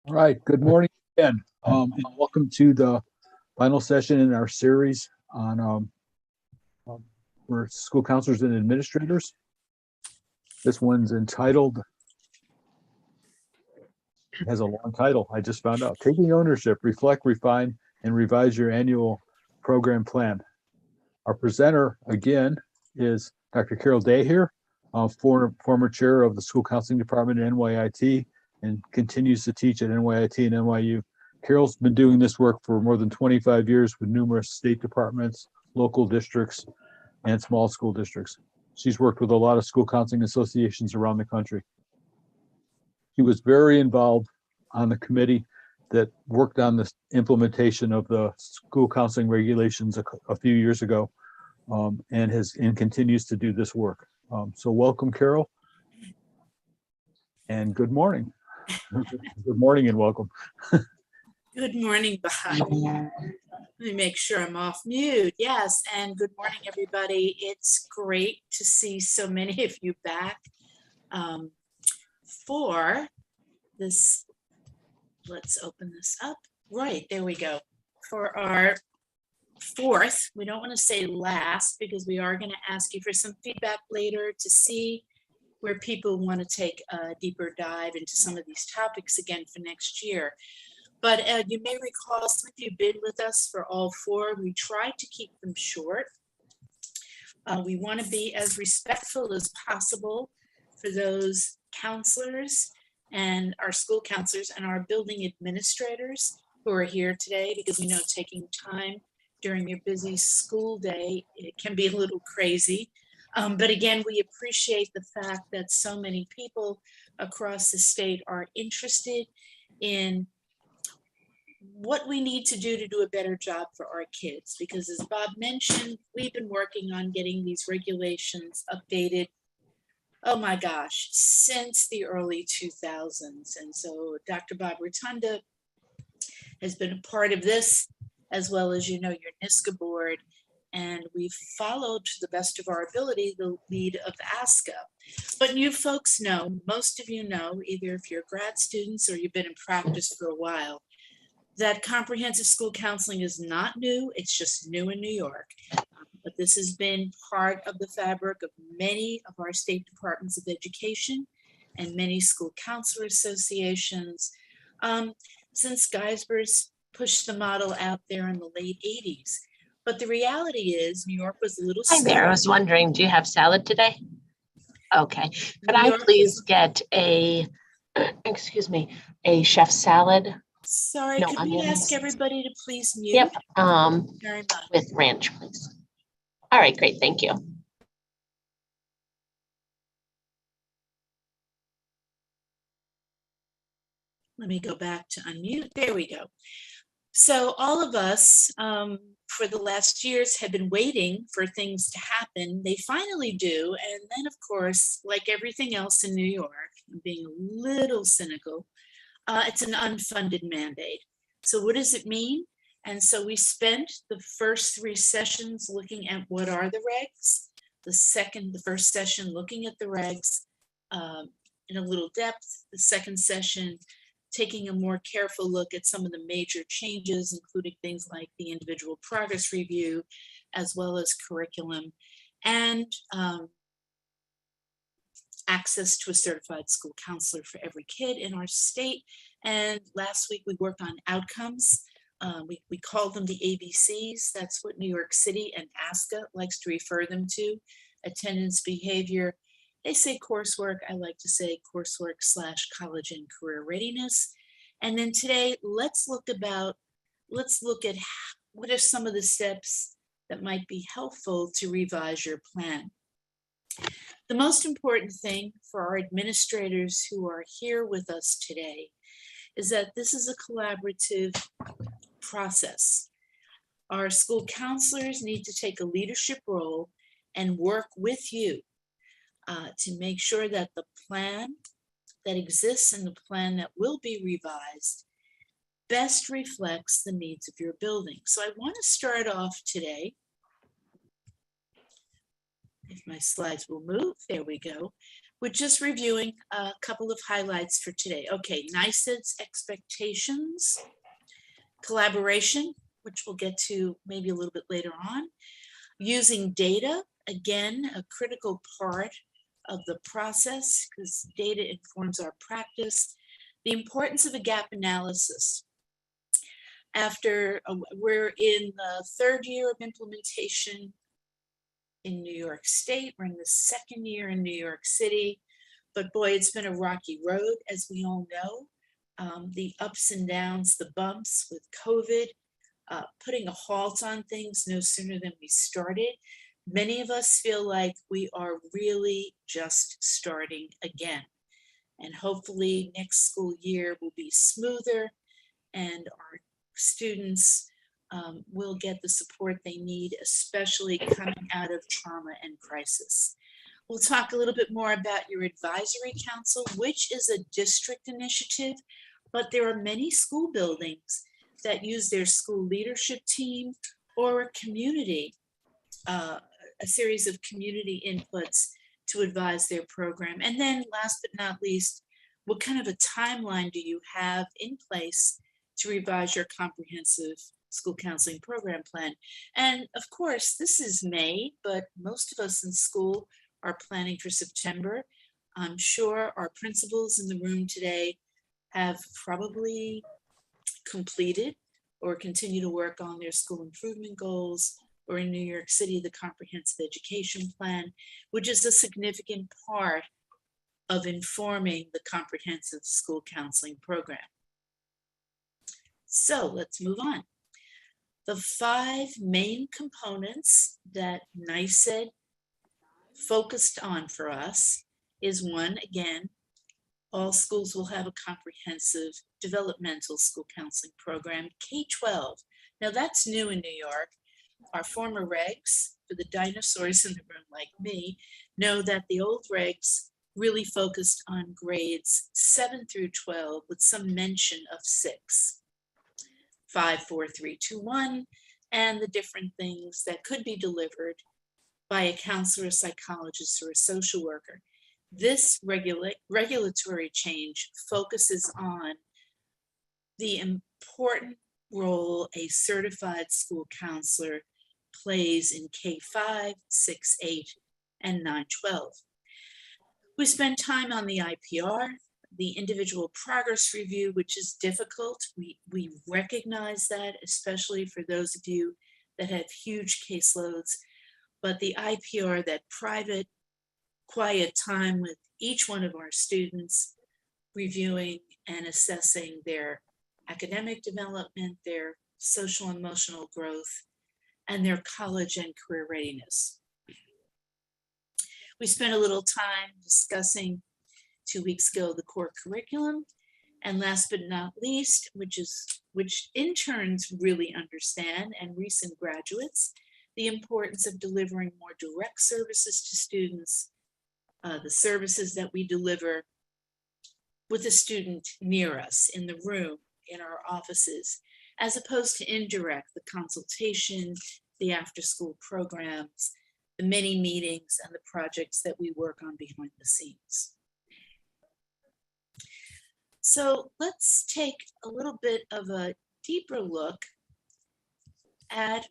All right, good morning again. And welcome to the final session in our series on for school counselors and administrators. This one's entitled, it has a long title, I just found out, Taking Ownership, Reflect, Refine, and Revise Your Annual Program Plan. Our presenter again is Dr. Carol Day here, former chair of the School Counseling Department at NYIT and continues to teach at NYIT and NYU. Carol's been doing this work for more than 25 years with numerous state departments, local districts, and small school districts. She's worked with a lot of school counseling associations around the country. She was very involved on the committee that worked on the implementation of the school counseling regulations a few years ago, and continues to do this work. So welcome, Carol, and good morning. Good morning and welcome. Good morning, Bob. Let me make sure I'm off mute. Yes, and good morning, everybody. It's great to see so many of you back for this. Let's open this up. Right, there we go. For our fourth, we don't want to say last, because we are going to ask you for some feedback later to see where people want to take a deeper dive into some of these topics again for next year. But you may recall, some of you have been with us for all four. We tried to keep them short. We want to be as respectful as possible for those counselors and our school counselors and our building administrators who are here today, because we know taking time during your busy school day, it can be a little crazy. But again, we appreciate the fact that so many people across the state are interested in what we need to do a better job for our kids. Because as Bob mentioned, we've been working on getting these regulations updated, oh my gosh, since the early 2000s. And so Dr. Bob Rotunda has been a part of this, as well as, you know, your NYSED board. And we've followed, to the best of our ability, the lead of ASCA. But you folks know, most of you know, either if you're grad students or you've been in practice for a while, that comprehensive school counseling is not new. It's just new in New York. But this has been part of the fabric of many of our state departments of education and many school counselor associations since Geisber's pushed the model out there in the late 80s. But the reality is New York was a little Hi there. I was wondering, do you have salad today? Okay. Could I please get a, excuse me, a chef salad? Sorry, No could onions. we ask everybody to please mute? Yep. Very much. With ranch, please. All right, great. Thank you. Let me go back to unmute. There we go. So all of us for the last years have been waiting for things to happen. They finally do. And then, of course, like everything else in New York, I'm being a little cynical, it's an unfunded mandate. So what does it mean? And so we spent the first three sessions looking at what are the regs, the first session looking at the regs in a little depth, the second session taking a more careful look at some of the major changes, including things like the individual progress review, as well as curriculum, and access to a certified school counselor for every kid in our state. And last week we worked on outcomes. We call them the ABCs. That's what New York City and ASCA likes to refer them to: attendance, behavior. They say coursework. I like to say coursework / college and career readiness. And then today, let's look at what are some of the steps that might be helpful to revise your plan. The most important thing for our administrators who are here with us today is that this is a collaborative process. Our school counselors need to take a leadership role and work with you to make sure that the plan that exists and the plan that will be revised best reflects the needs of your building. So I want to start off today, if my slides will move, there we go, We're just reviewing a couple of highlights for today. Okay, NYSED's expectations, collaboration, which we'll get to maybe a little bit later on, using data, again, a critical part of the process because data informs our practice, the importance of a gap analysis. After we're in the third year of implementation in New York State, we're in the second year in New York City, but boy, it's been a rocky road, as we all know. The ups and downs, the bumps with COVID, putting a halt on things no sooner than we started. Many of us feel like we are really just starting again. And hopefully next school year will be smoother and our students will get the support they need, especially coming out of trauma and crisis. We'll talk a little bit more about your advisory council, which is a district initiative, but there are many school buildings that use their school leadership team or a community, a series of community inputs to advise their program. And then last but not least, what kind of a timeline do you have in place to revise your comprehensive school counseling program plan? And of course, this is May, but most of us in school are planning for September. I'm sure our principals in the room today have probably completed or continue to work on their school improvement goals, or in New York City, the comprehensive education plan, which is a significant part of informing the comprehensive school counseling program. So let's move on. The 5 main components that NYSED focused on for us is 1, again, all schools will have a comprehensive developmental school counseling program, K-12. Now that's new in New York. Our former regs, for the dinosaurs in the room like me, know that the old regs really focused on grades 7 through 12 with some mention of 6, 5, 4, 3, 2, 1, and the different things that could be delivered by a counselor, a psychologist, or a social worker. This regulatory change focuses on the important role a certified school counselor plays in K-5, 6, 8, and 9, 12. We spend time on the IPR, the individual progress review, which is difficult. We recognize that, especially for those of you that have huge caseloads, but the IPR, that private, quiet time with each one of our students, reviewing and assessing their academic development, their social and emotional growth, and their college and career readiness. We spent a little time discussing 2 weeks ago the core curriculum, and last but not least, which interns really understand and recent graduates, the importance of delivering more direct services to students, the services that we deliver with a student near us, in the room, in our offices, as opposed to indirect, the consultation, the after-school programs, the many meetings, and the projects that we work on behind the scenes. So let's take a little bit of a deeper look at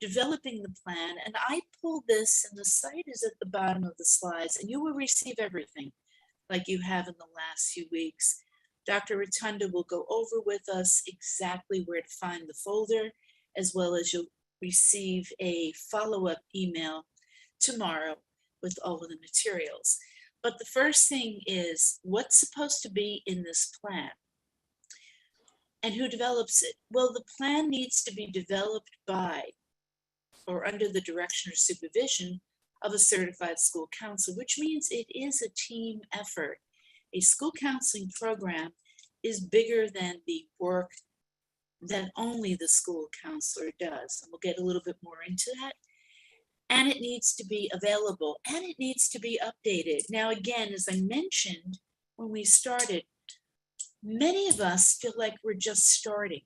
developing the plan. And I pulled this, and the site is at the bottom of the slides, and you will receive everything like you have in the last few weeks. Dr. Rotunda will go over with us exactly where to find the folder, as well as you'll receive a follow-up email tomorrow with all of the materials. But the first thing is, what's supposed to be in this plan? And who develops it? Well, the plan needs to be developed by or under the direction or supervision of a certified school counselor, which means it is a team effort. A school counseling program is bigger than the work that only the school counselor does. And we'll get a little bit more into that. And it needs to be available, and it needs to be updated. Now, again, as I mentioned when we started, many of us feel like we're just starting,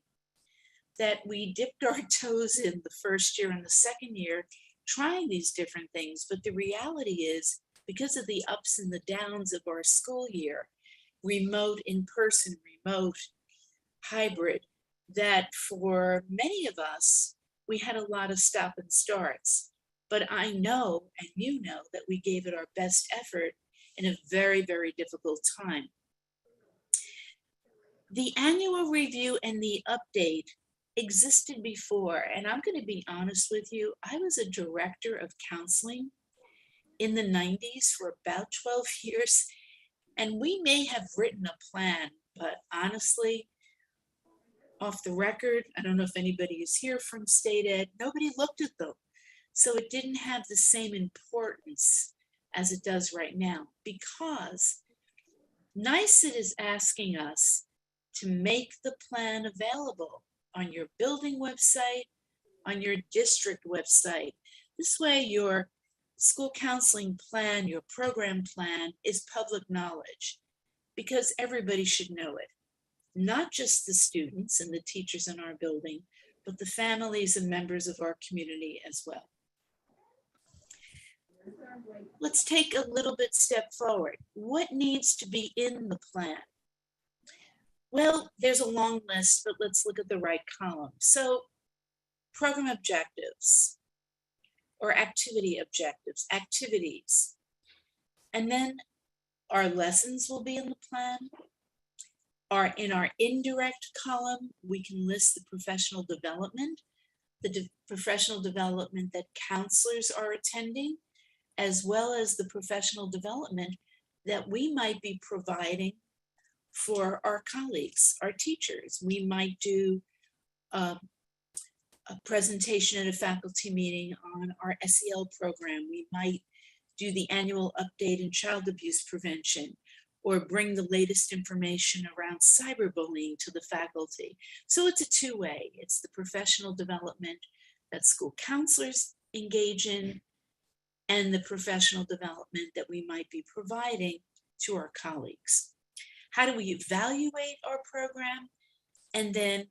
that we dipped our toes in the first year and the second year trying these different things. But the reality is because of the ups and the downs of our school year, remote, in person, remote, hybrid, that for many of us, we had a lot of stop and starts. But I know, and you know, that we gave it our best effort in a very, very difficult time. The annual review and the update existed before, and I'm going to be honest with you, I was a director of counseling in the 90s for about 12 years, and we may have written a plan, but honestly, off the record, I don't know if anybody is here from state ed, nobody looked at them. So it didn't have the same importance as it does right now, because NYSED is asking us to make the plan available on your building website, on your district website. This way your school counseling plan, your program plan is public knowledge, because everybody should know it. Not just the students and the teachers in our building, but the families and members of our community as well. Let's take a little bit step forward. What needs to be in the plan? Well, there's a long list, but let's look at the right column. So program objectives or activity objectives, activities. And then our lessons will be in the plan. In our indirect column, we can list the professional development, professional development that counselors are attending, as well as the professional development that we might be providing for our colleagues, our teachers. We might do a presentation at a faculty meeting on our SEL program. We might do the annual update in child abuse prevention, or bring the latest information around cyberbullying to the faculty. So it's a two-way. It's the professional development that school counselors engage in, and the professional development that we might be providing to our colleagues. How do we evaluate our program? And then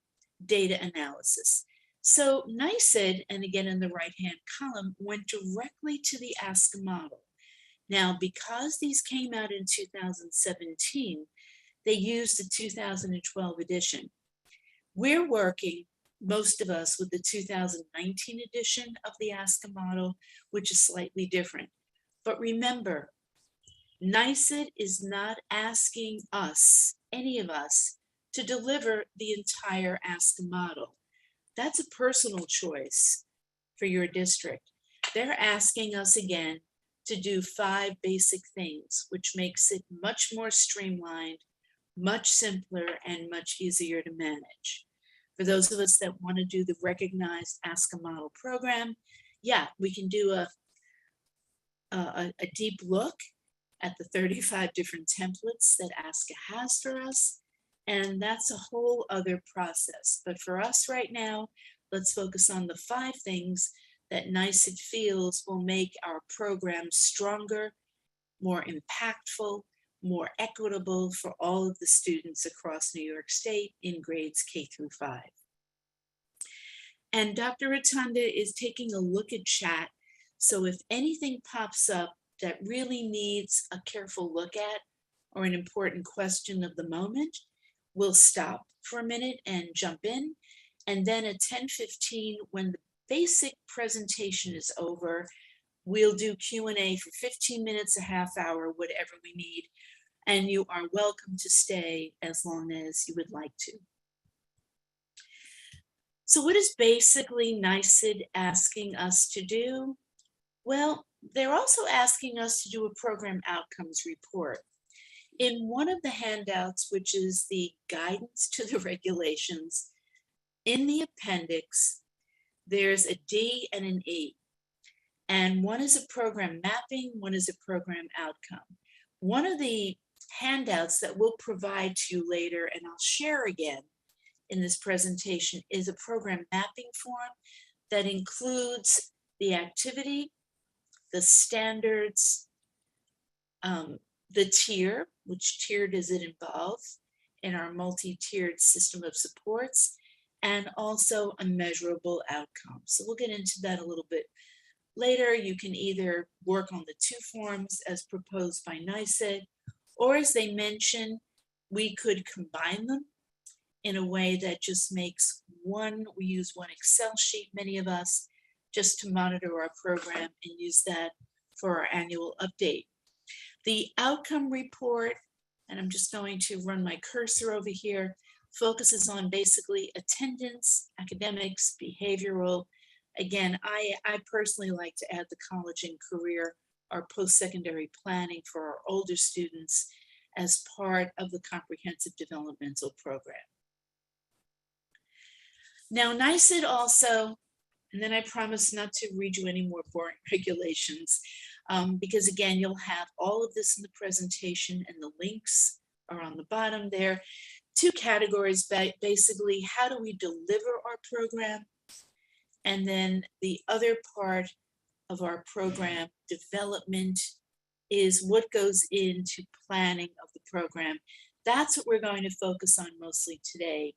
data analysis. So NYSED, and again in the right-hand column, went directly to the Ask model. Now, because these came out in 2017, they used the 2012 edition. We're working, most of us, with the 2019 edition of the Ask model, which is slightly different. But remember, NYSED is not asking us, any of us, to deliver the entire Ask model. That's a personal choice for your district. They're asking us again to do 5 basic things, which makes it much more streamlined, much simpler, and much easier to manage. For those of us that want to do the recognized Ask a Model program, yeah, we can do a deep look at the 35 different templates that ASCA has for us, and that's a whole other process. But for us right now, let's focus on the 5 things that NYSED feels will make our program stronger, more impactful, more equitable for all of the students across New York State in grades K through 5. And Dr. Rotunda is taking a look at chat. So if anything pops up that really needs a careful look at, or an important question of the moment, we'll stop for a minute and jump in. And then at 10:15, when the basic presentation is over, we'll do Q&A for 15 minutes, a half hour, whatever we need. And you are welcome to stay as long as you would like to. So what is basically NYSED asking us to do? Well, they're also asking us to do a program outcomes report. In one of the handouts, which is the guidance to the regulations, in the appendix, there's a D and an E. And one is a program mapping, one is a program outcome. One of the handouts that we'll provide to you later, and I'll share again in this presentation, is a program mapping form that includes the activity, the standards, the tier, which tier does it involve in our multi-tiered system of supports, and also a measurable outcome. So we'll get into that a little bit later, you can either work on the two forms as proposed by NYSED, or as they mentioned, we could combine them in a way that just makes one, we use one Excel sheet, many of us, just to monitor our program and use that for our annual update. The outcome report, and I'm just going to run my cursor over here, focuses on basically attendance, academics, behavioral. Again, I personally like to add the college and career, our post-secondary planning for our older students as part of the comprehensive developmental program. Now, NYSED also, and then I promise not to read you any more boring regulations, because again, you'll have all of this in the presentation and the links are on the bottom there. Two categories, basically, how do we deliver our program? And then the other part of our program development is what goes into planning of the program. That's what we're going to focus on mostly today.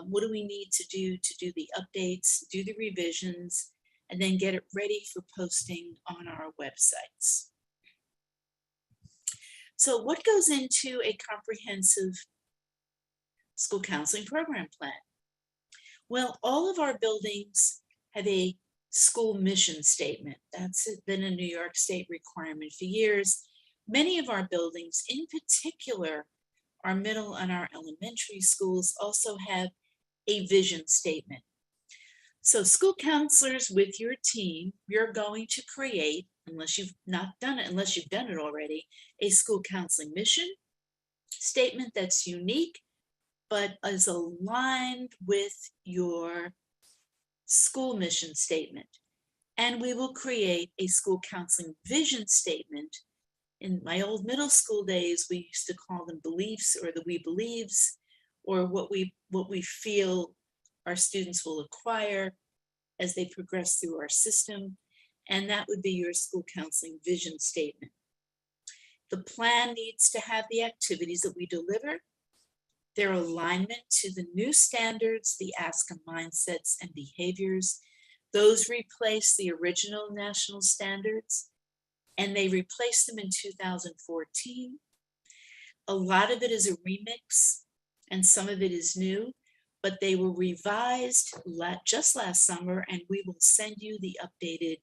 What do we need to do the updates, do the revisions, and then get it ready for posting on our websites. So what goes into a comprehensive school counseling program plan? Well, all of our buildings have a school mission statement. That's been a New York State requirement for years. Many of our buildings, in particular, our middle and our elementary schools, also have a vision statement. So school counselors with your team, you're going to create, unless you've not done it, unless you've done it already, a school counseling mission statement that's unique, but is aligned with your school mission statement. And we will create a school counseling vision statement. In my old middle school days, we used to call them beliefs, or the we believes, or what we feel our students will acquire as they progress through our system. And that would be your school counseling vision statement. The plan needs to have the activities that we deliver, their alignment to the new standards, the ASCA mindsets and behaviors. Those replace the original national standards, and they replaced them in 2014. A lot of it is a remix, and some of it is new, but they were revised just last summer, and we will send you the updated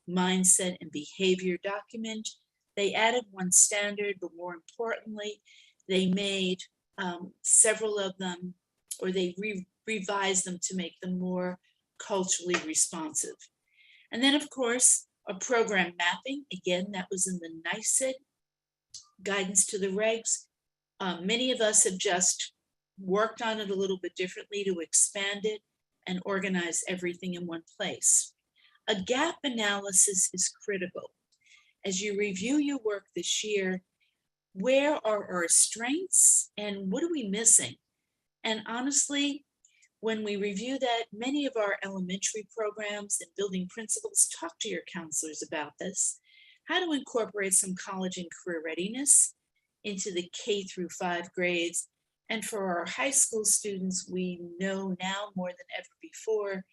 mindset and behavior document. They added one standard, but more importantly, they made several of them, or they revised them to make them more culturally responsive. And then, of course, a program mapping. Again, that was in the NYSED guidance to the regs. Many of us have just worked on it a little bit differently to expand it and organize everything in one place. A gap analysis is critical. As you review your work this year, where are our strengths and what are we missing? And honestly, when we review that, many of our elementary programs and building principals talk to your counselors about this, how to incorporate some college and career readiness into the K-5 grades. And for our high school students, we know now more than ever before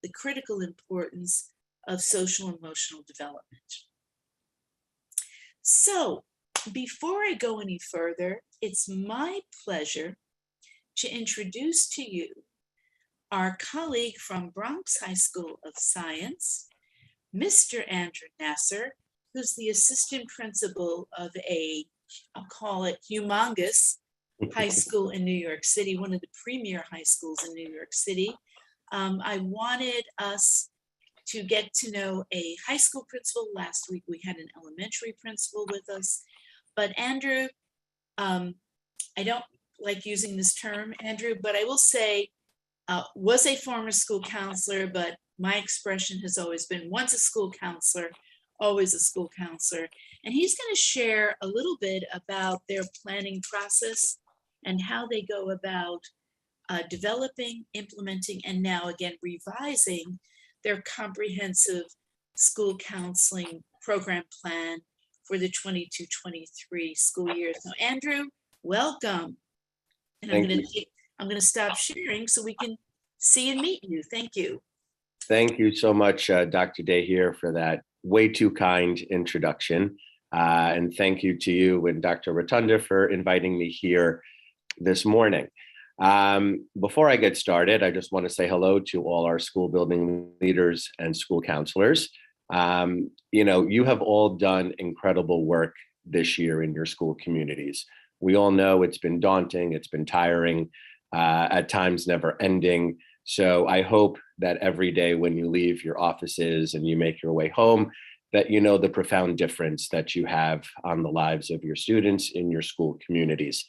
the critical importance of social and emotional development. So before I go any further, it's my pleasure to introduce to you our colleague from Bronx High School of Science, Mr. Andrew Nasser, who's the assistant principal of I'll call it humongous high school in New York City, one of the premier high schools in New York City. I wanted us to get to know a high school principal. Last week we had an elementary principal with us, but Andrew, I don't like using this term, Andrew, but I will say, was a former school counselor, but my expression has always been once a school counselor, always a school counselor. And he's going to share a little bit about their planning process and how they go about developing, implementing, and now again, revising their comprehensive school counseling program plan for the 22-23 school year. So Andrew, welcome. And I'm going to stop sharing so we can see and meet you. Thank you. Thank you so much, Dr. Day here, for that way too kind introduction. And thank you to you and Dr. Rotunda for inviting me here this morning. Before I get started, I just want to say hello to all our school building leaders and school counselors. You have all done incredible work this year in your school communities. We all know it's been daunting, it's been tiring, at times never ending. So I hope that every day when you leave your offices and you make your way home, that you know the profound difference that you have on the lives of your students in your school communities.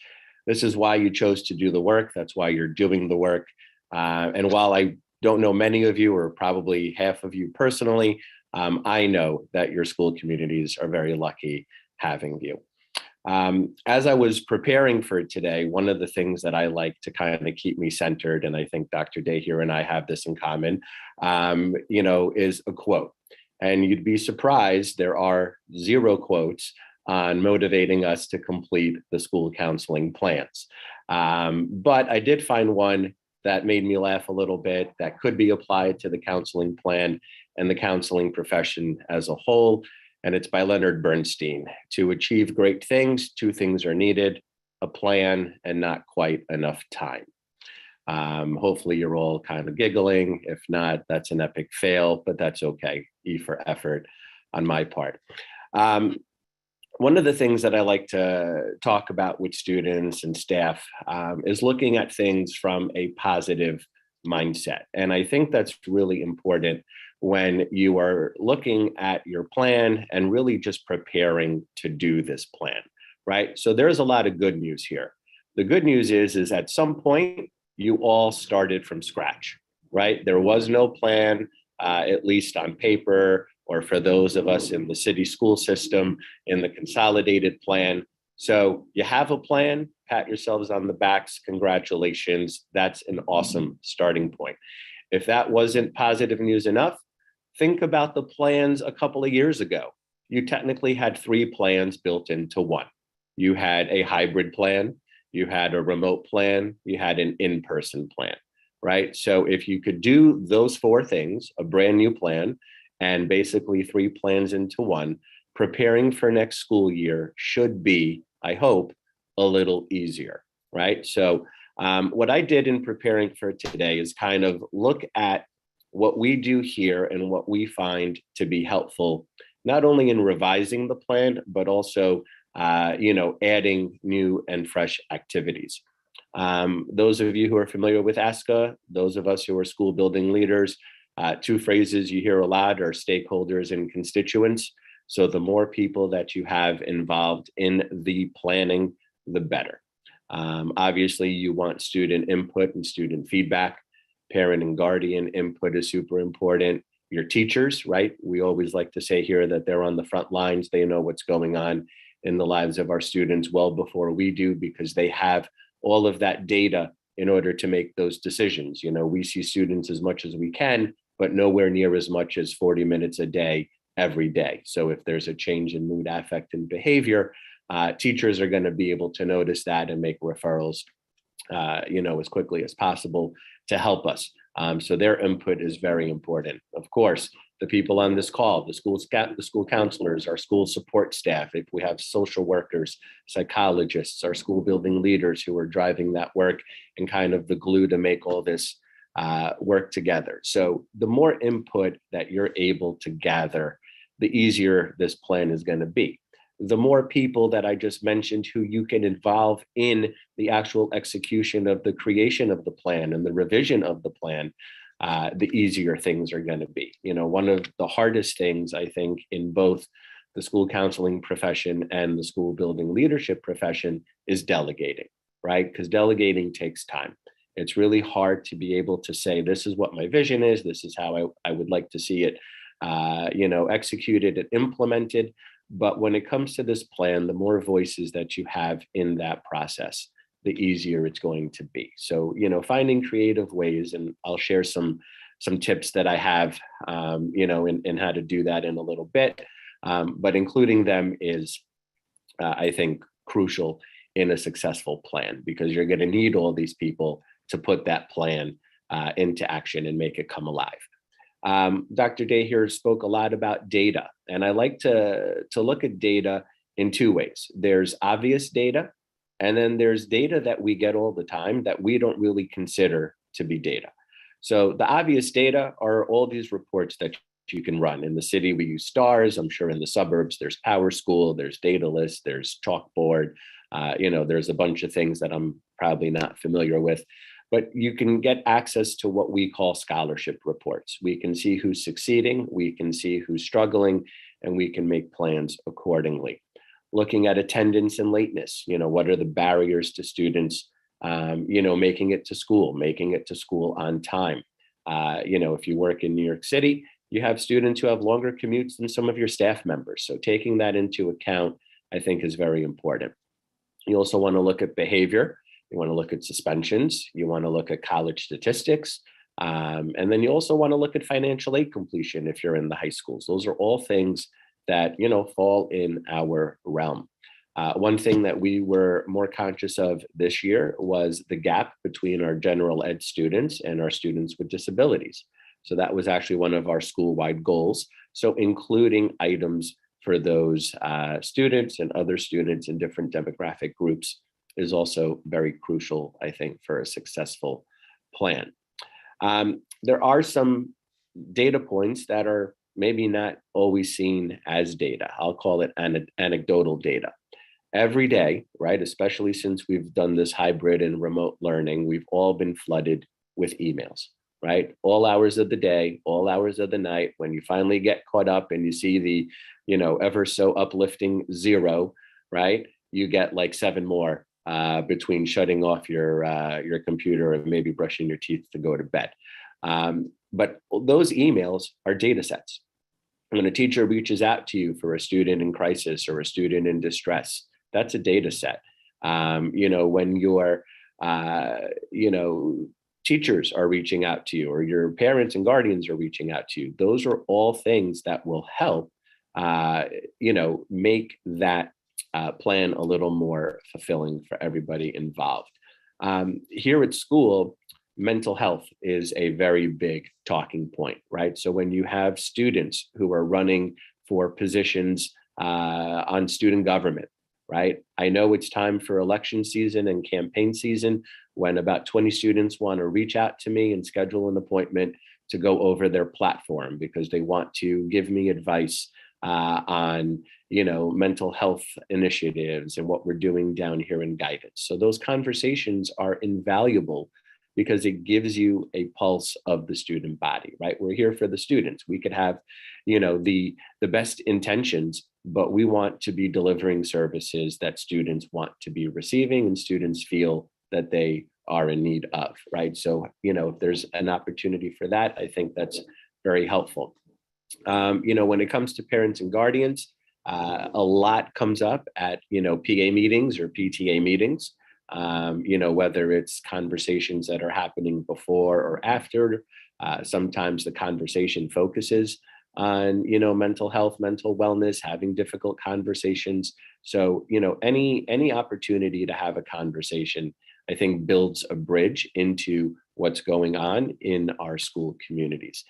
This is why you chose to do the work. That's why you're doing the work. And while I don't know many of you, or probably half of you personally, I know that your school communities are very lucky having you. As I was preparing for today, one of the things that I like to kind of keep me centered, and I think Dr. Day here and I have this in common, is a quote. And you'd be surprised, there are 0 quotes on motivating us to complete the school counseling plans. But I did find one that made me laugh a little bit that could be applied to the counseling plan and the counseling profession as a whole. And it's by Leonard Bernstein. To achieve great things, 2 things are needed: a plan and not quite enough time. Hopefully you're all kind of giggling. If not, that's an epic fail, but that's okay. E for effort on my part. One of the things that I like to talk about with students and staff is looking at things from a positive mindset. And I think that's really important when you are looking at your plan and really just preparing to do this plan, right? So there's a lot of good news here. The good news is at some point, you all started from scratch, right? There was no plan, at least on paper, or for those of us in the city school system, in the consolidated plan. So you have a plan, pat yourselves on the backs, congratulations. That's an awesome starting point. If that wasn't positive news enough, think about the plans a couple of years ago. You technically had 3 plans built into one. You had a hybrid plan, you had a remote plan, you had an in-person plan, right? So if you could do those 4 things, a brand new plan, and basically 3 plans into one, preparing for next school year should be, I hope, a little easier, right? So what I did in preparing for today is kind of look at what we do here and what we find to be helpful, not only in revising the plan, but also, adding new and fresh activities. Those of you who are familiar with ASCA, those of us who are school building leaders, 2 phrases you hear a lot are stakeholders and constituents. So the more people that you have involved in the planning, the better. Obviously, you want student input and student feedback. Parent and guardian input is super important. Your teachers, right? We always like to say here that they're on the front lines. They know what's going on in the lives of our students well before we do, because they have all of that data in order to make those decisions. We see students as much as we can, but nowhere near as much as 40 minutes a day, every day. So if there's a change in mood, affect, and behavior, teachers are going to be able to notice that and make referrals, as quickly as possible to help us. So their input is very important. Of course, the people on this call, the school counselors, our school support staff, if we have social workers, psychologists, our school building leaders who are driving that work and kind of the glue to make all this work together. So the more input that you're able to gather, the easier this plan is going to be. The more people that I just mentioned who you can involve in the actual execution of the creation of the plan and the revision of the plan, the easier things are going to be. One of the hardest things, I think, in both the school counseling profession and the school building leadership profession is delegating, right? Because delegating takes time. It's really hard to be able to say, this is what my vision is, this is how I would like to see it, executed and implemented. But when it comes to this plan, the more voices that you have in that process, the easier it's going to be. So, finding creative ways, and I'll share some tips that I have, in how to do that in a little bit. But including them is, I think, crucial in a successful plan, because you're going to need all these people to put that plan into action and make it come alive. Dr. Day here spoke a lot about data, and I like to look at data in two ways. There's obvious data, and then there's data that we get all the time that we don't really consider to be data. So the obvious data are all these reports that you can run. In the city, we use STARS. I'm sure in the suburbs, there's Power School, there's Data List, there's Chalkboard. There's a bunch of things that I'm probably not familiar with. But you can get access to what we call scholarship reports. We can see who's succeeding, we can see who's struggling, and we can make plans accordingly. Looking at attendance and lateness, what are the barriers to students, making it to school on time. If you work in New York City, you have students who have longer commutes than some of your staff members. So taking that into account, I think, is very important. You also want to look at behavior. You want to look at suspensions. You want to look at college statistics. And then you also want to look at financial aid completion if you're in the high schools. Those are all things that, fall in our realm. One thing that we were more conscious of this year was the gap between our general ed students and our students with disabilities. So that was actually one of our school-wide goals. So including items for those students and other students in different demographic groups is also very crucial, I think, for a successful plan. There are some data points that are maybe not always seen as data. I'll call it anecdotal data. Every day, right, especially since we've done this hybrid and remote learning, we've all been flooded with emails, right? All hours of the day, all hours of the night, when you finally get caught up and you see the, ever so uplifting 0, right? You get like 7 more between shutting off your computer and maybe brushing your teeth to go to bed. But those emails are data sets. When a teacher reaches out to you for a student in crisis or a student in distress, that's a data set. When your, teachers are reaching out to you or your parents and guardians are reaching out to you, those are all things that will help, make that plan a little more fulfilling for everybody involved. Here at school, mental health is a very big talking point, right? So when you have students who are running for positions on student government, right? I know it's time for election season and campaign season when about 20 students want to reach out to me and schedule an appointment to go over their platform because they want to give me advice on mental health initiatives and what we're doing down here in guidance. So those conversations are invaluable because it gives you a pulse of the student body, right? We're here for the students. We could have, the best intentions, but we want to be delivering services that students want to be receiving and students feel that they are in need of, right? So, if there's an opportunity for that, I think that's very helpful. When it comes to parents and guardians, a lot comes up at, PA meetings or PTA meetings, whether it's conversations that are happening before or after. Sometimes the conversation focuses on, mental health, mental wellness, having difficult conversations. So, any opportunity to have a conversation, I think builds a bridge into what's going on in our school communities.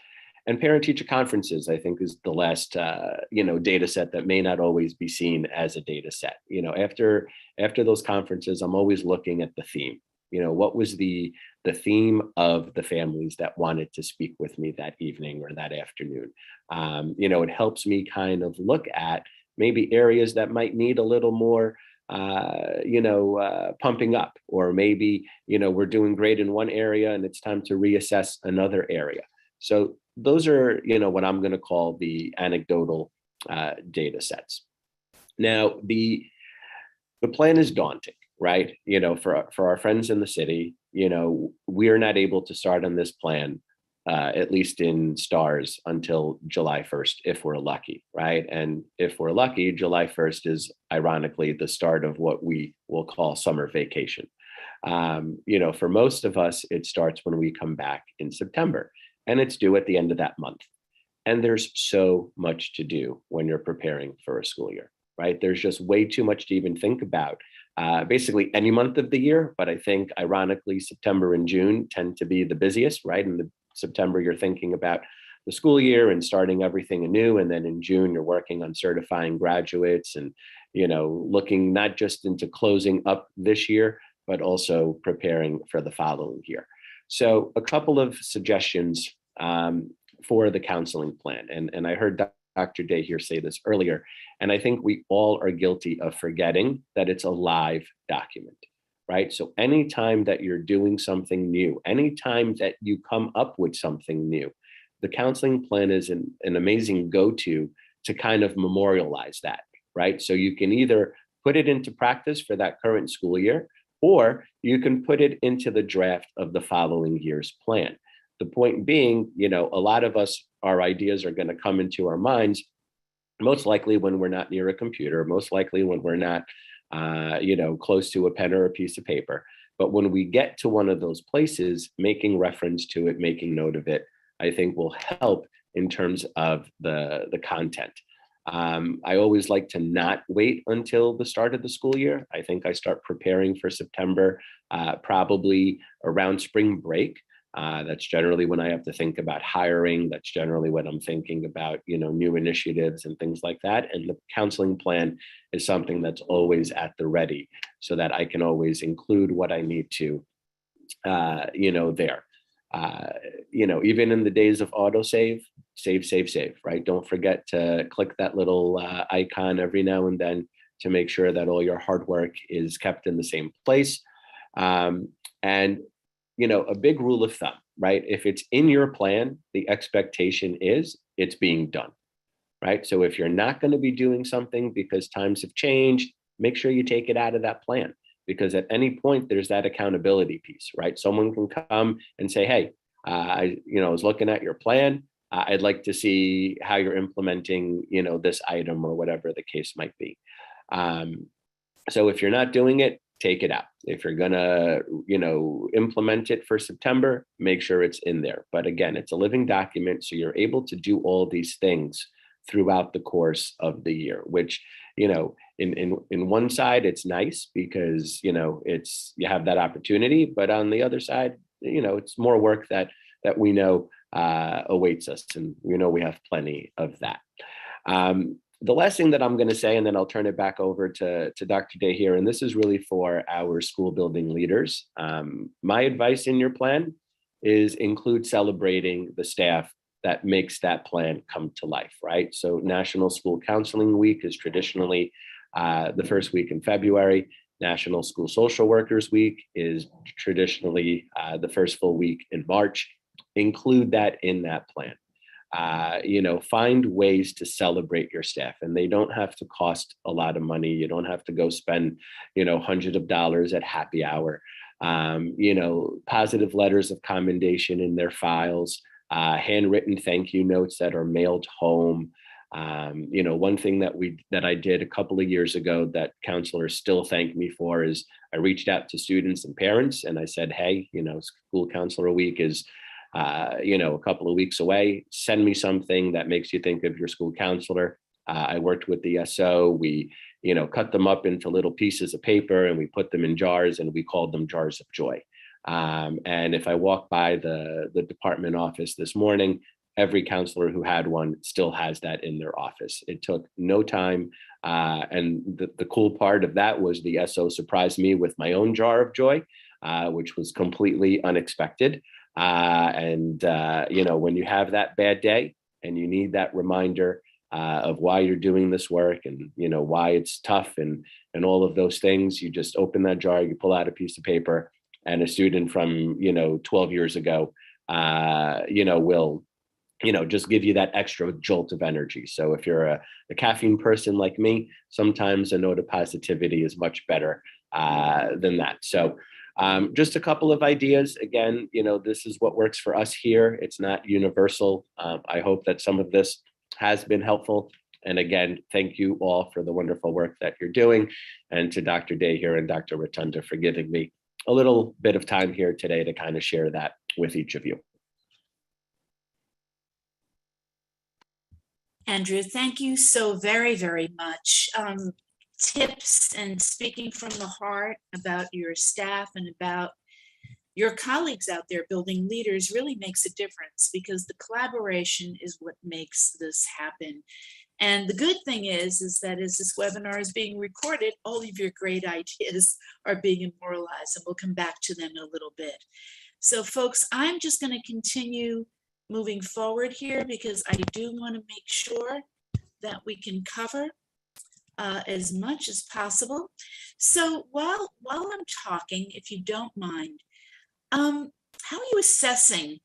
And parent-teacher conferences, I think, is the last, data set that may not always be seen as a data set. After those conferences, I'm always looking at the theme. What was the theme of the families that wanted to speak with me that evening or that afternoon? It helps me kind of look at maybe areas that might need a little more, pumping up, or maybe, we're doing great in one area and it's time to reassess another area. So those are, what I'm going to call the anecdotal data sets. Now, the plan is daunting, right? For our friends in the city, we are not able to start on this plan, at least in STARS, until July 1st, if we're lucky, right? And if we're lucky, July 1st is ironically the start of what we will call summer vacation. For most of us, it starts when we come back in September. And it's due at the end of that month. And there's so much to do when you're preparing for a school year, right? There's just way too much to even think about. Basically any month of the year, but I think ironically, September and June tend to be the busiest, right? In September, you're thinking about the school year and starting everything anew. And then in June, you're working on certifying graduates and, looking not just into closing up this year, but also preparing for the following year. So a couple of suggestions for the counseling plan. And I heard Dr. Day here say this earlier, and I think we all are guilty of forgetting that it's a live document, right? So anytime that you're doing something new, anytime that you come up with something new, the counseling plan is an amazing go-to to kind of memorialize that, right? So you can either put it into practice for that current school year, or you can put it into the draft of the following year's plan. The point being, a lot of us, our ideas are going to come into our minds, most likely when we're not near a computer, most likely when we're not, close to a pen or a piece of paper. But when we get to one of those places, making reference to it, making note of it, I think will help in terms of the content. I always like to not wait until the start of the school year. I think I start preparing for September, probably around spring break. That's generally when I have to think about hiring. That's generally when I'm thinking about, new initiatives and things like that. And the counseling plan is something that's always at the ready so that I can always include what I need to, there. Even in the days of autosave, save, right? Don't forget to click that little icon every now and then to make sure that all your hard work is kept in the same place. And a big rule of thumb, right? If it's in your plan, the expectation is it's being done, right? So if you're not going to be doing something because times have changed, make sure you take it out of that plan, because at any point there's that accountability piece, right? Someone can come and say, hey, I was looking at your plan. I'd like to see how you're implementing, this item or whatever the case might be. So if you're not doing it, take it out. If you're gonna, implement it for September, make sure it's in there. But again, it's a living document, so you're able to do all these things throughout the course of the year, which, in one side, it's nice because, you have that opportunity, but on the other side, it's more work that we know awaits us, and we have plenty of that. The last thing that I'm going to say, and then I'll turn it back over to Dr. Day here, and this is really for our school building leaders. My advice in your plan is include celebrating the staff that makes that plan come to life, right? So National School Counseling Week is traditionally the first week in February. National School Social Workers Week is traditionally the first full week in March. Include that in that plan. Find ways to celebrate your staff, and they don't have to cost a lot of money. You don't have to go spend, hundreds of dollars at happy hour. Positive letters of commendation in their files, handwritten thank you notes that are mailed home. One thing that I did a couple of years ago that counselors still thank me for is I reached out to students and parents and I said, hey, School Counselor Week is a couple of weeks away. Send me something that makes you think of your school counselor. I worked with the SO. We, cut them up into little pieces of paper and we put them in jars and we called them jars of joy. And if I walk by the department office this morning, every counselor who had one still has that in their office. It took no time. And the cool part of that was the SO surprised me with my own jar of joy, which was completely unexpected. When you have that bad day and you need that reminder of why you're doing this work and, why it's tough and all of those things, you just open that jar, you pull out a piece of paper, and a student from, 12 years ago, will, just give you that extra jolt of energy. So if you're a caffeine person like me, sometimes a note of positivity is much better than that. So just a couple of ideas. Again, this is what works for us here. It's not universal. I hope that some of this has been helpful. And again, thank you all for the wonderful work that you're doing. And to Dr. Day here and Dr. Rotunda for giving me a little bit of time here today to kind of share that with each of you. Andrew, thank you so very, very much. Tips and speaking from the heart about your staff and about your colleagues out there, building leaders, really makes a difference, because the collaboration is what makes this happen. And the good thing is that as this webinar is being recorded, all of your great ideas are being immortalized, and we'll come back to them in a little bit. So folks, I'm just going to continue moving forward here, because I do want to make sure that we can cover as much as possible. So while I'm talking, if you don't mind, how are you assessing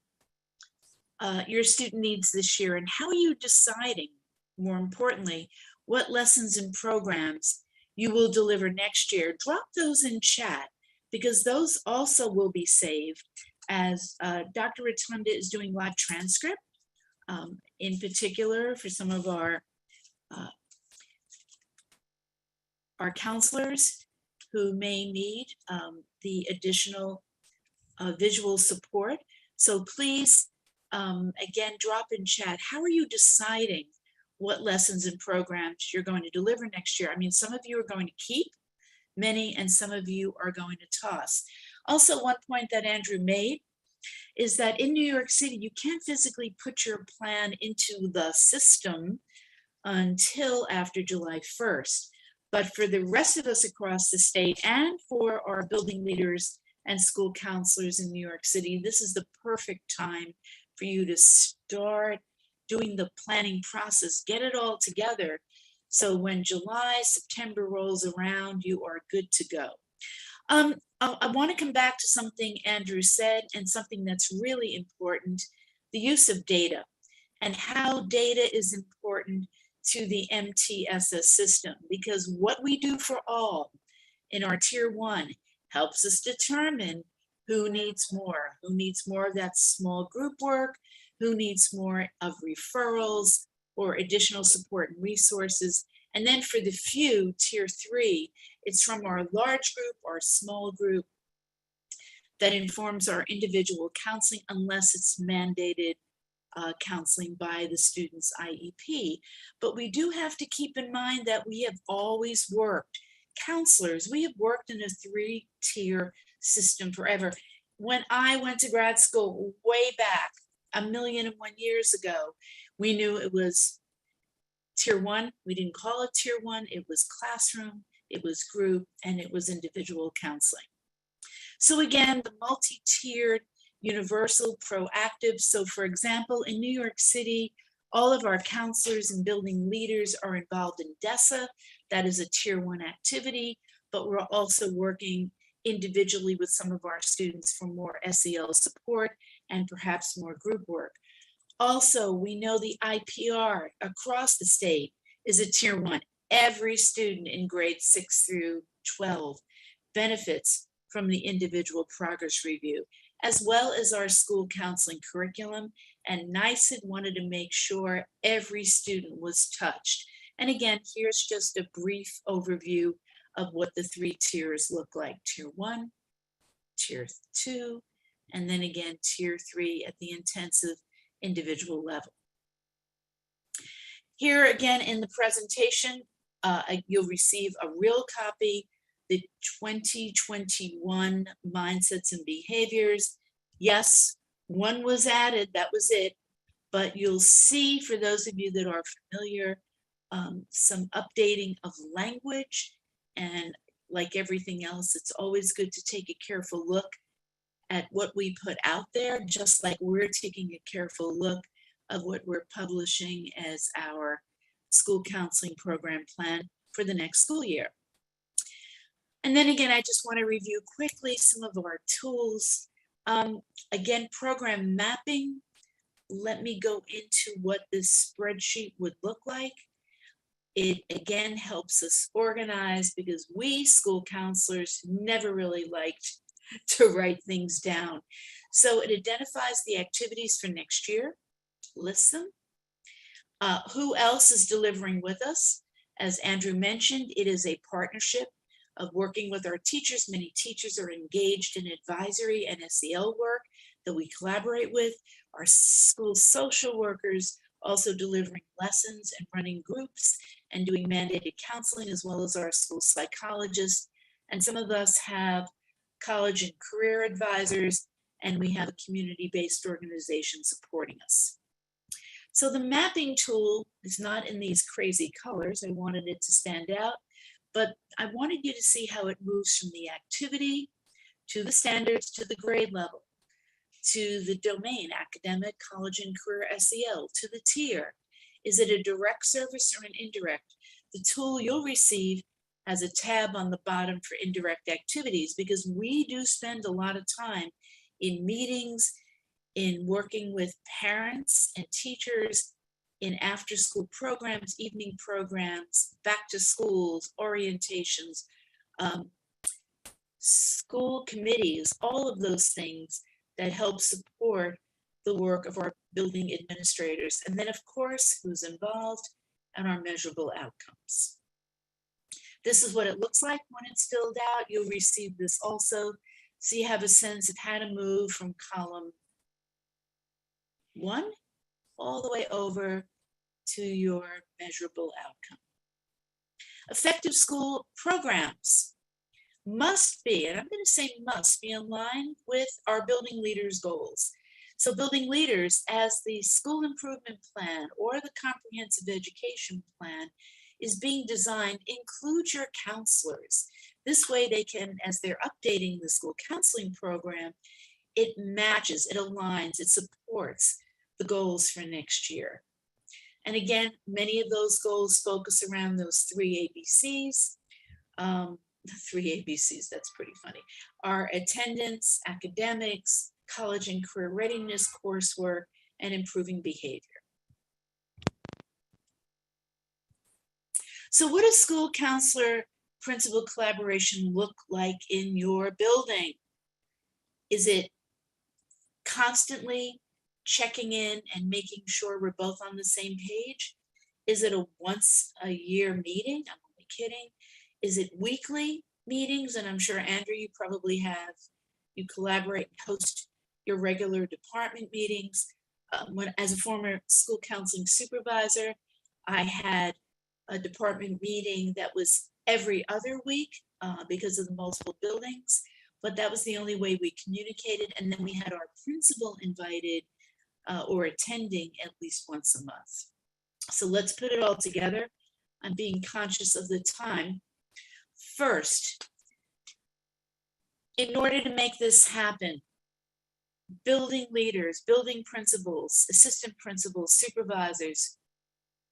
your student needs this year, and how are you deciding, more importantly, what lessons and programs you will deliver next year? Drop those in chat, because those also will be saved as Dr. Rotunda is doing live transcript, in particular for some of our counselors who may need the additional visual support. So please, again, drop in chat. How are you deciding what lessons and programs you're going to deliver next year? I mean, some of you are going to keep many, and some of you are going to toss. Also, one point that Andrew made is that in New York City, you can't physically put your plan into the system until after July 1st. But for the rest of us across the state, and for our building leaders and school counselors in New York City, this is the perfect time for you to start doing the planning process, get it all together. So when July, September rolls around, you are good to go. I want to come back to something Andrew said, and something that's really important, the use of data, and how data is important to the MTSS system, because what we do for all in our tier 1 helps us determine who needs more of that small group work, who needs more of referrals or additional support and resources. And then for the few, tier 3, it's from our large group or small group that informs our individual counseling, unless it's mandated counseling by the student's IEP. But we do have to keep in mind that we have always worked, counselors, we have worked in a 3-tier system forever. When I went to grad school way back, 1,000,001 years ago, we knew it was tier 1. We didn't call it tier 1. It was classroom, it was group, and it was individual counseling. So again, the multi-tiered, universal, proactive. So for example, in New York City, all of our counselors and building leaders are involved in DESA. That is a tier 1 activity, but we're also working individually with some of our students for more SEL support and perhaps more group work. Also, we know the IPR across the state is a tier 1. Every student in grades 6 through 12 benefits from the individual progress review, as well as our school counseling curriculum. And NYSED wanted to make sure every student was touched. And again, here's just a brief overview of what the 3 tiers look like: tier 1, tier 2, and then again, tier 3 at the intensive individual level. Here again in the presentation, you'll receive a real copy, the 2021 Mindsets and Behaviors. Yes, one was added, that was it, but you'll see, for those of you that are familiar, some updating of language. And like everything else, it's always good to take a careful look at what we put out there, just like we're taking a careful look of what we're publishing as our school counseling program plan for the next school year. And then again, I just want to review quickly some of our tools. Again, program mapping. Let me go into what this spreadsheet would look like. It again helps us organize, because we school counselors never really liked to write things down. So it identifies the activities for next year, lists them. Who else is delivering with us? As Andrew mentioned, it is a partnership of working with our teachers. Many teachers are engaged in advisory and SEL work that we collaborate with. Our school social workers also delivering lessons and running groups and doing mandated counseling, as well as our school psychologists. And some of us have college and career advisors, and we have a community-based organization supporting us. So the mapping tool is not in these crazy colors. I wanted it to stand out, but I wanted you to see how it moves from the activity to the standards, to the grade level, to the domain, academic, college and career SEL, to the tier. Is it a direct service or an indirect? The tool you'll receive has a tab on the bottom for indirect activities, because we do spend a lot of time in meetings, in working with parents and teachers, in after-school programs, evening programs, back to schools, orientations, school committees, all of those things that help support the work of our building administrators. And then, of course, who's involved and our measurable outcomes. This is what it looks like when it's filled out. You'll receive this also, so you have a sense of how to move from column 1 all the way over to your measurable outcome. Effective school programs must be, and I'm going to say must be, in line with our building leaders' goals. So building leaders, as the school improvement plan or the comprehensive education plan is being designed, include your counselors. This way they can, as they're updating the school counseling program, it matches, it aligns, it supports the goals for next year. And again, many of those goals focus around those 3 ABCs. The 3 ABCs, that's pretty funny, are attendance, academics, college and career readiness coursework, and improving behavior. So what does school counselor principal collaboration look like in your building? Is it constantly checking in and making sure we're both on the same page? Is it a once a year meeting? I'm only kidding. Is it weekly meetings? And I'm sure, Andrew, you probably have, you collaborate and host your regular department meetings. As a former school counseling supervisor, I had a department meeting that was every other week because of the multiple buildings, but that was the only way we communicated. And then we had our principal invited or attending at least once a month. So let's put it all together. I'm being conscious of the time. First, in order to make this happen, building leaders, building principals, assistant principals, supervisors,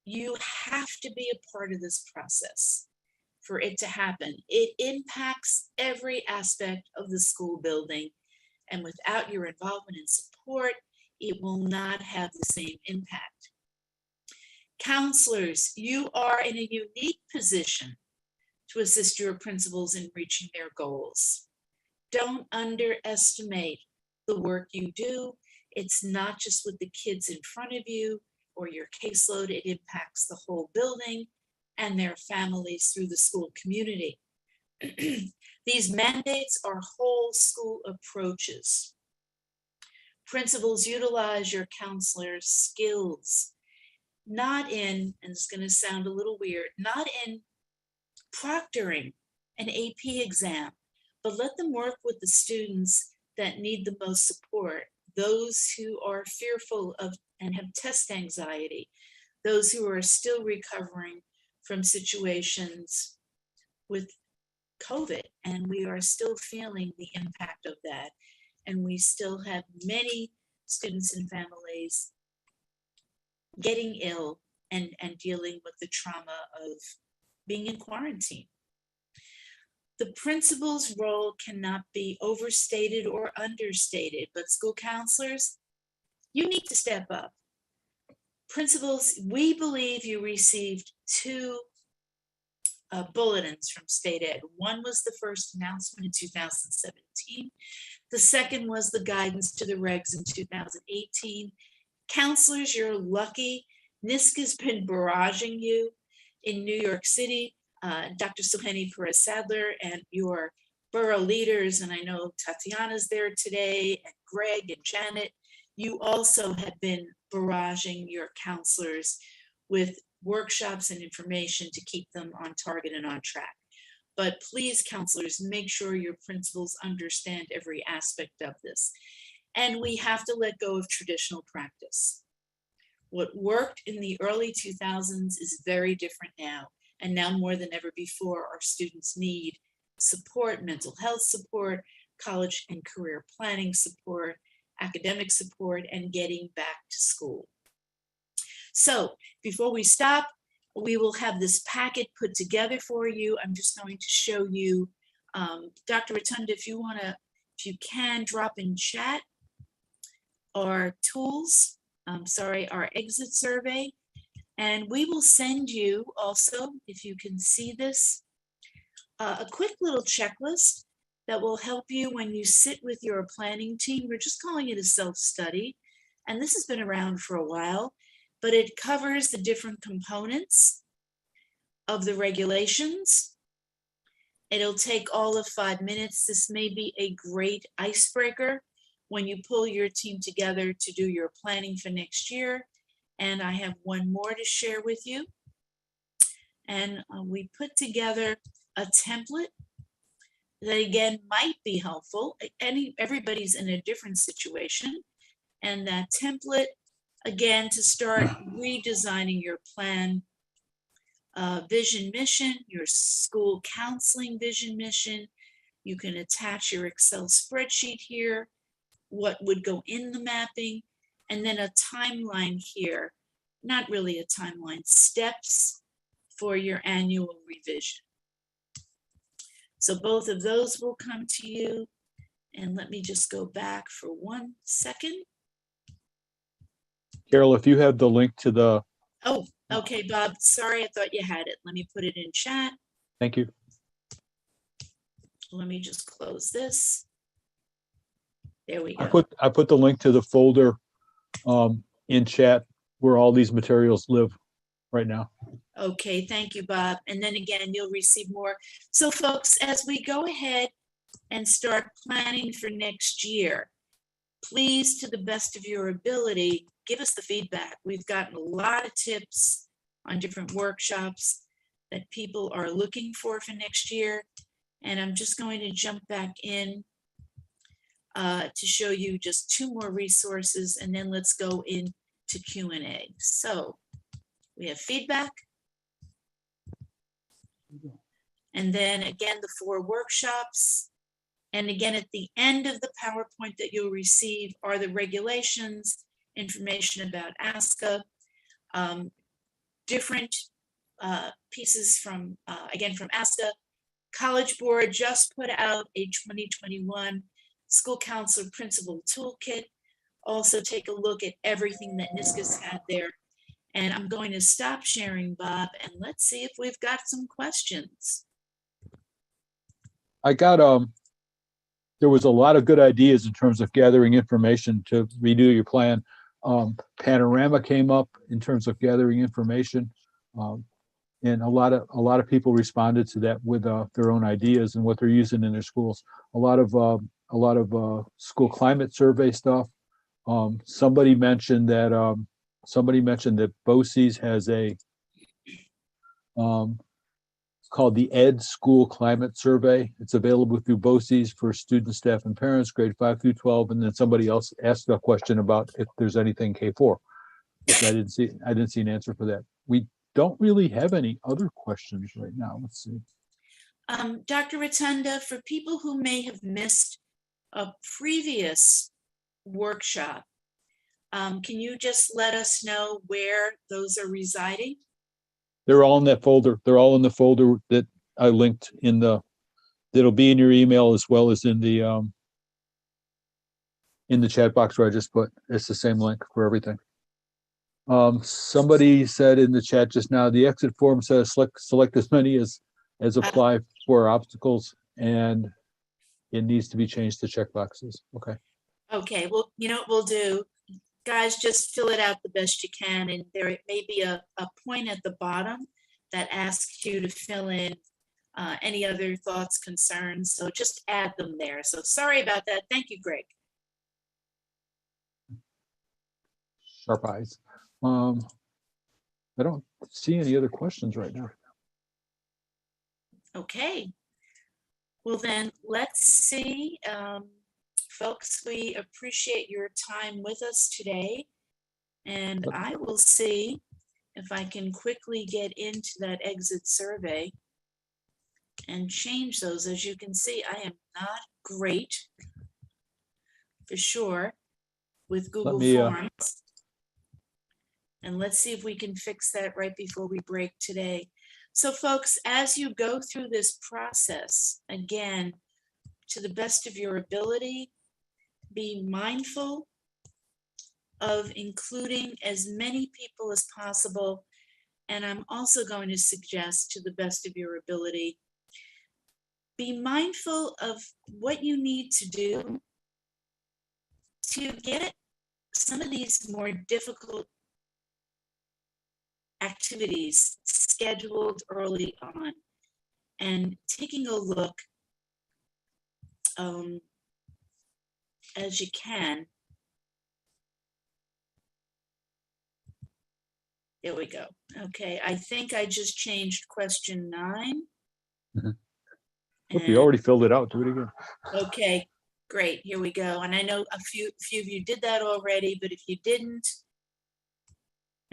you have to be a part of this process for it to happen. It impacts every aspect of the school building, and without your involvement and support, it will not have the same impact. Counselors, you are in a unique position to assist your principals in reaching their goals. Don't underestimate the work you do. It's not just with the kids in front of you or your caseload, it impacts the whole building and their families through the school community. These mandates are whole school approaches. Principals, utilize your counselor's skills, not in, and it's going to sound a little weird, not in proctoring an AP exam, but let them work with the students that need the most support, those who are fearful of and have test anxiety, those who are still recovering from situations with COVID, and we are still feeling the impact of that. And we still have many students and families getting ill and dealing with the trauma of being in quarantine. The principal's role cannot be overstated or understated, but school counselors, you need to step up. Principals, we believe you received 2 bulletins from State Ed. One was the first announcement in 2017. The second was the guidance to the regs in 2018. Counselors, you're lucky. NYSED's been barraging you in New York City. Dr. Suhani Perez-Sadler and your borough leaders, and I know Tatiana's there today, and Greg and Janet, you also have been barraging your counselors with workshops and information to keep them on target and on track. But please, counselors, make sure your principals understand every aspect of this. And we have to let go of traditional practice. What worked in the early 2000s is very different now. And now more than ever before, our students need support, mental health support, college and career planning support, academic support, and getting back to school. So before we stop, we will have this packet put together for you. I'm just going to show you, Dr. Rotunda, if you can drop in chat our tools, our exit survey, and we will send you also, if you can see this, a quick little checklist that will help you when you sit with your planning team. We're just calling it a self-study, and this has been around for a while, but it covers the different components of the regulations. It'll take all of 5 minutes. This may be a great icebreaker when you pull your team together to do your planning for next year. And I have one more to share with you. And we put together a template that again might be helpful. Everybody's in a different situation. And that template, again, to start redesigning your plan, vision, mission, your school counseling vision, mission. You can attach your Excel spreadsheet here, what would go in the mapping, and then a timeline here. Not really a timeline, steps for your annual revision. So both of those will come to you. And let me just go back for 1 second. Carol, if you have the link to the, Oh, okay, Bob, sorry, I thought you had it. Let me put it in chat. thank you. Let me just close this. There we I go. put the link to the folder in chat where all these materials live right now. Okay, thank you, Bob. And then again, you'll receive more. So folks, as we go ahead and start planning for next year, please, to the best of your ability, give us the feedback. We've gotten a lot of tips on different workshops that people are looking for next year. And I'm just going to jump back in to show you just 2 more resources, and then let's go into Q&A. So we have feedback. And then again, the 4 workshops. And again, at the end of the PowerPoint that you'll receive are the regulations, information about ASCA, different pieces from, again, from ASCA. College Board just put out a 2021 School Counselor Principal Toolkit. Also take a look at everything that NYSED's had there. And I'm going to stop sharing, Bob, and let's see if we've got some questions. I got, there was a lot of good ideas in terms of gathering information to redo your plan. Panorama came up in terms of gathering information. And a lot of people responded to that with their own ideas and what they're using in their schools. A lot of school climate survey stuff. Somebody mentioned that BOCES has a called the Ed School Climate Survey. It's available through BOCES for students, staff, and parents, grade 5 through 12. And then somebody else asked a question about if there's anything K4. Which I didn't see an answer for that. We don't really have any other questions right now. Let's see. Dr. Rotunda, for people who may have missed a previous workshop, can you just let us know where those are residing? They're all in that folder. They're all in the folder that I linked that'll be in your email as well as in the chat box where I just put. It's the same link for everything. Somebody said in the chat just now, the exit form says select as many as apply for obstacles, and it needs to be changed to check boxes. Okay. Okay, well, you know what we'll do? Guys, just fill it out the best you can, and there may be a point at the bottom that asks you to fill in any other thoughts, concerns, so just add them there. So sorry about that. Thank you, Greg. Sharp eyes. I don't see any other questions right now. Okay, Well, then, let's see. Folks, we appreciate your time with us today. And I will see if I can quickly get into that exit survey and change those. As you can see, I am not great, for sure, with Google me, Forms. And let's see if we can fix that right before we break today. So folks, as you go through this process, again, to the best of your ability, be mindful of including as many people as possible. And I'm also going to suggest, to the best of your ability, be mindful of what you need to do to get some of these more difficult activities scheduled early on, and taking a look as you can. There we go. Okay, I think I just changed question 9. Look, you already filled it out. Do it again. Okay, great. Here we go. And I know a few of you did that already, but if you didn't,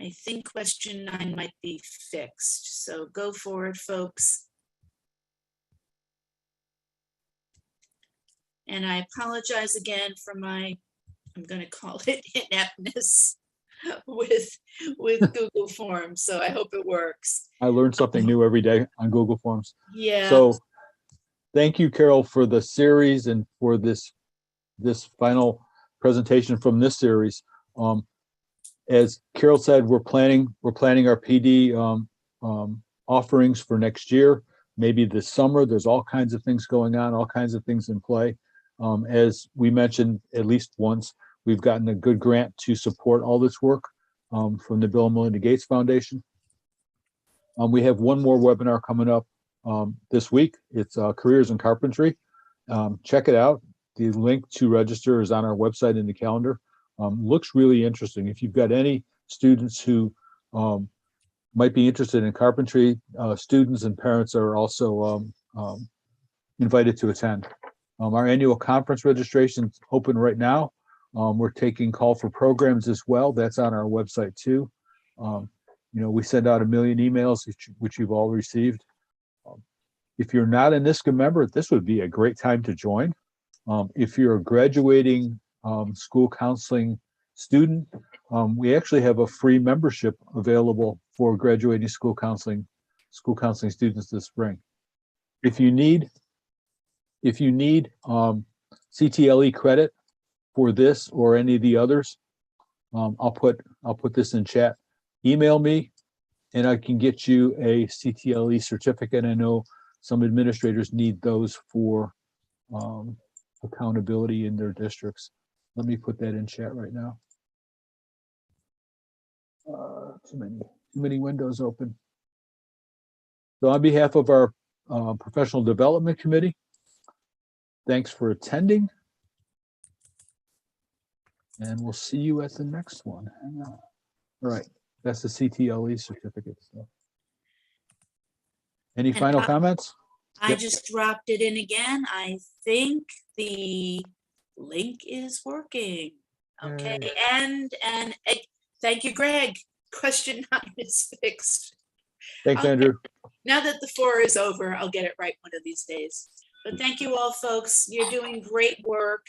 I think question 9 might be fixed. So go for it, folks. And I apologize again for my, I'm going to call it ineptness with Google Forms. So I hope it works. I learn something new every day on Google Forms. Yeah. So thank you, Carol, for the series and for this final presentation from this series. As Carol said, we're planning our PD offerings for next year, maybe this summer. There's all kinds of things going on, all kinds of things in play. As we mentioned at least once, we've gotten a good grant to support all this work from the Bill and Melinda Gates Foundation. We have one more webinar coming up this week. It's Careers in Carpentry. Check it out. The link to register is on our website in the calendar. Looks really interesting. If you've got any students who might be interested in carpentry, students and parents are also invited to attend. Our annual conference registration is open right now. We're taking call for programs as well. That's on our website too. We send out 1 million emails, which you've all received. If you're not a NYSCA member, this would be a great time to join. If you're a graduating school counseling student, we actually have a free membership available for graduating school counseling students this spring. If you need CTLE credit for this or any of the others, I'll put this in chat. Email me and I can get you a CTLE certificate. I know some administrators need those for accountability in their districts. Let me put that in chat right now. Too many windows open. So on behalf of our professional development committee, thanks for attending. And we'll see you at the next one. Hang on. All right, that's the CTLE certificate. So. Any final comments? I just dropped it in again. I think the link is working. Okay, and thank you, Greg. Question 9 is fixed. Thanks, Andrew. Now that the 4 is over, I'll get it right one of these days. But thank you all, folks. You're doing great work.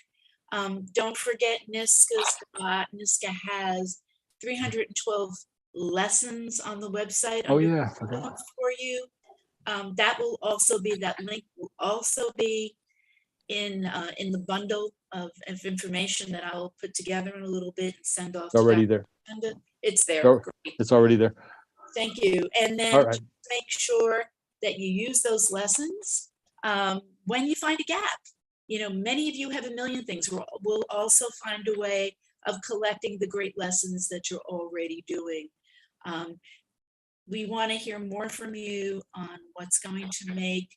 Don't forget NYSCA has 312 lessons on the website. Oh yeah, I forgot. For you. That link will also be in the bundle of information that I'll put together in a little bit and send off. It's already there. It's there. Great. It's already there. Thank you. And then make sure that you use those lessons when you find a gap. Many of you have a million things. We'll also find a way of collecting the great lessons that you're already doing. We want to hear more from you on what's going to make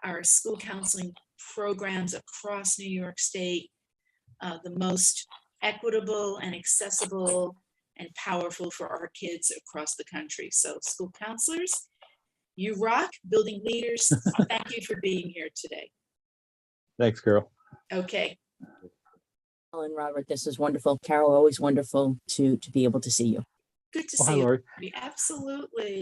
our school counseling programs across New York State the most equitable and accessible and powerful for our kids across the country. So school counselors, you rock. Building leaders, thank you for being here today. Thanks, Carol. Okay, And Robert, this is wonderful. Carol, always wonderful to be able to see you. good to Oh, hi, see you. Lori. Absolutely.